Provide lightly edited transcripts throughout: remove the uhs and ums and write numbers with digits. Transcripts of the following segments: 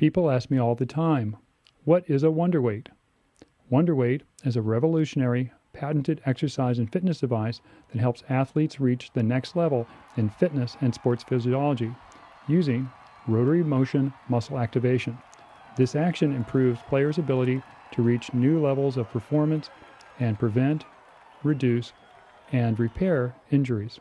People ask me all the time, what is a Wonderweight? Wonderweight is a revolutionary, patented exercise and fitness device that helps athletes reach the next level in fitness and sports physiology using rotary motion muscle activation. This action improves players' ability to reach new levels of performance and prevent, reduce, and repair injuries.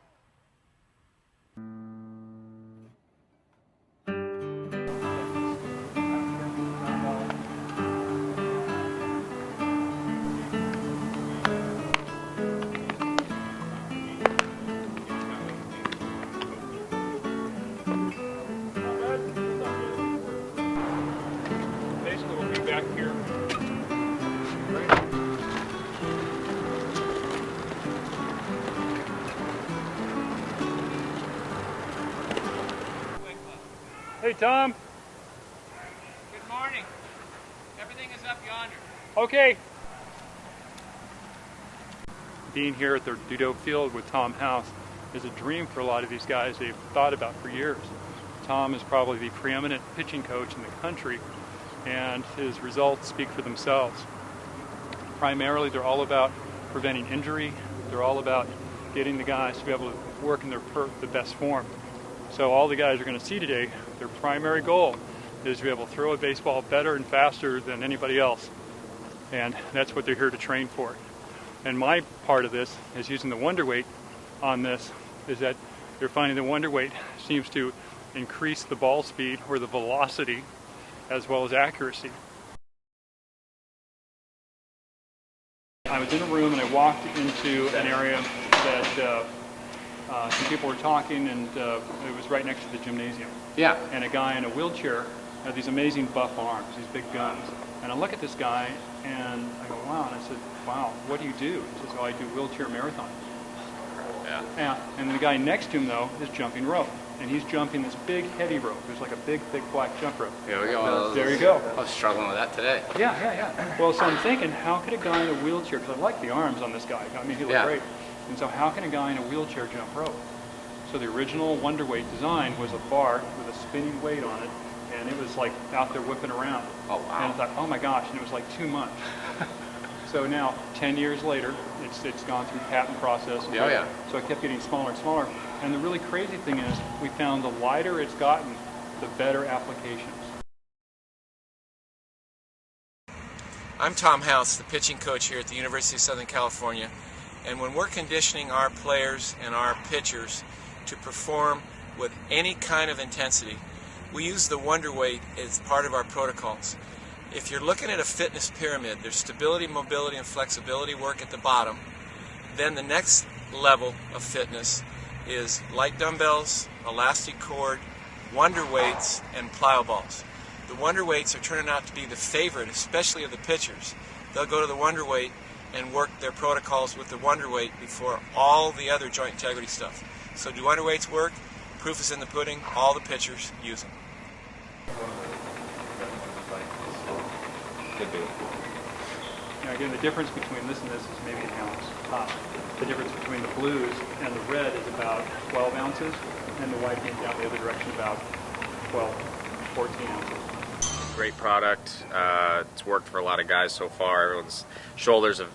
Basically, we'll be back here. Hey, Tom. Good morning. Everything is up yonder. Okay. Being here at the Dudo Field with Tom House is a dream for a lot of these guys they've thought about for years. Tom is probably the preeminent pitching coach in the country, and his results speak for themselves. Primarily, they're all about preventing injury. They're all about getting the guys to be able to work in the best form. So all the guys are going to see today, their primary goal is to be able to throw a baseball better and faster than anybody else. And that's what they're here to train for. And my part of this is using the Wonderweight on this, is that they're finding the Wonderweight seems to increase the ball speed or the velocity as well as accuracy. I was in a room and I walked into an area that some people were talking, and it was right next to the gymnasium. Yeah. And a guy in a wheelchair had these amazing buff arms, these big guns. And I look at this guy and I go, wow. And I said, wow, what do you do? He says, oh, I do wheelchair marathons. Yeah. And the guy next to him, though, is jumping rope. And he's jumping this big, heavy rope. There's like a big, thick black jump rope. Here we go. There you go. I was struggling with that today. Yeah. Well, so I'm thinking, how could a guy in a wheelchair, because I like the arms on this guy. I mean, he looked great. And so how can a guy in a wheelchair jump rope? So the original Wonderweight design was a bar with a spinning weight on it, and it was like out there whipping around. Oh, wow. And I thought, oh my gosh, and it was like too much. So now, 10 years later, it's gone through patent process. So it kept getting smaller and smaller. And the really crazy thing is, we found the lighter it's gotten, the better applications. I'm Tom House, the pitching coach here at the University of Southern California. And when we're conditioning our players and our pitchers to perform with any kind of intensity, we use the Wonderweight as part of our protocols. If you're looking at a fitness pyramid, there's stability, mobility, and flexibility work at the bottom. Then the next level of fitness is light dumbbells, elastic cord, Wonderweights, and plyo balls. The Wonderweights are turning out to be the favorite, especially of the pitchers. They'll go to the Wonderweight and work their protocols with the Wonderweight before all the other joint integrity stuff. So do Wonderweights work? Proof is in the pudding. All the pitchers use them. Could be. Now again, the difference between this and this is maybe an ounce top. The difference between the blues and the red is about 12 ounces, and the white came down the other direction about 12, 14 ounces. Great product. It's worked for a lot of guys so far. Everyone's shoulders have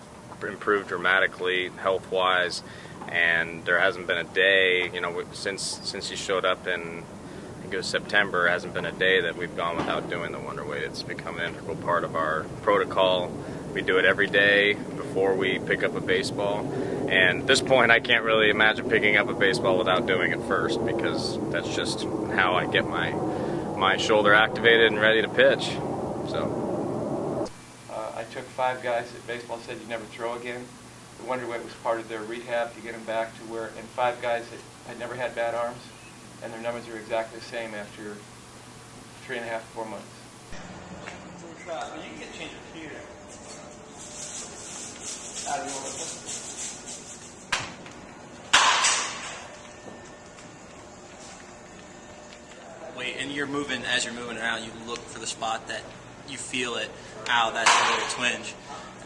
improved dramatically health-wise, and there hasn't been a day, since he showed up in, I think it was September, there hasn't been a day that we've gone without doing the Wonderweight. It's become an integral part of our protocol. We do it every day before we pick up a baseball, and at this point I can't really imagine picking up a baseball without doing it first, because that's just how I get my shoulder activated and ready to pitch. So I took 5 guys that baseball said you never throw again. The Wonderweight was part of their rehab to get them back to where, and 5 guys that had never had bad arms, and their numbers are exactly the same after 3.5 to 4 months. You can get change of here. Wait, and you're moving, as you're moving around, you look for the spot that you feel it, ow, that's a little twinge,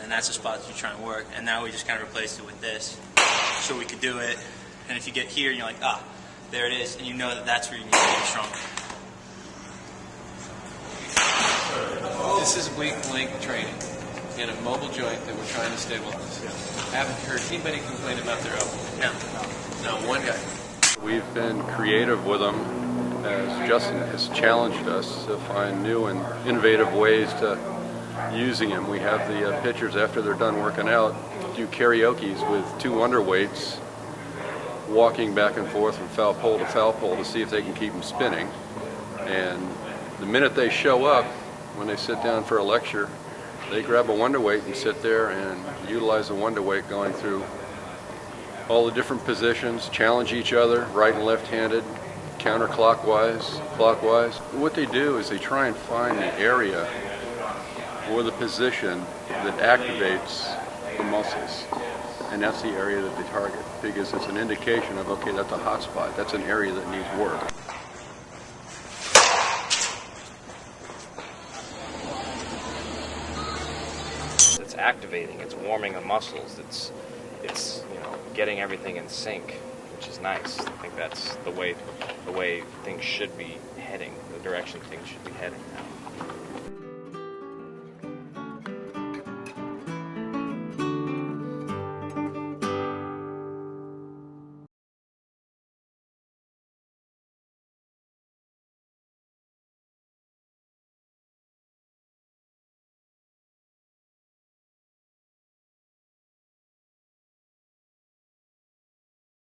and that's the spot that you're trying to work. And now we just kind of replaced it with this, so we could do it. And if you get here, and you're like, ah, there it is, and you know that that's where you need to get stronger. This is weak link training in a mobile joint that we're trying to stabilize. I haven't heard anybody complain about their elbow. No. Not one guy. We've been creative with them as Justin has challenged us to find new and innovative ways to using them. We have the pitchers, after they're done working out, do karaoke's with 2 Wonderweights, walking back and forth from foul pole to see if they can keep them spinning. And the minute they show up, when they sit down for a lecture, they grab a Wonderweight and sit there and utilize the Wonderweight, going through all the different positions, challenge each other, right and left-handed, counterclockwise, clockwise. What they do is they try and find the area or the position that activates the muscles. And that's the area that they target, because it's an indication of, okay, that's a hot spot. That's an area that needs work. It's activating, it's warming the muscles, it's getting everything in sync, which is nice. I think that's the way things should be heading, the direction things should be heading now.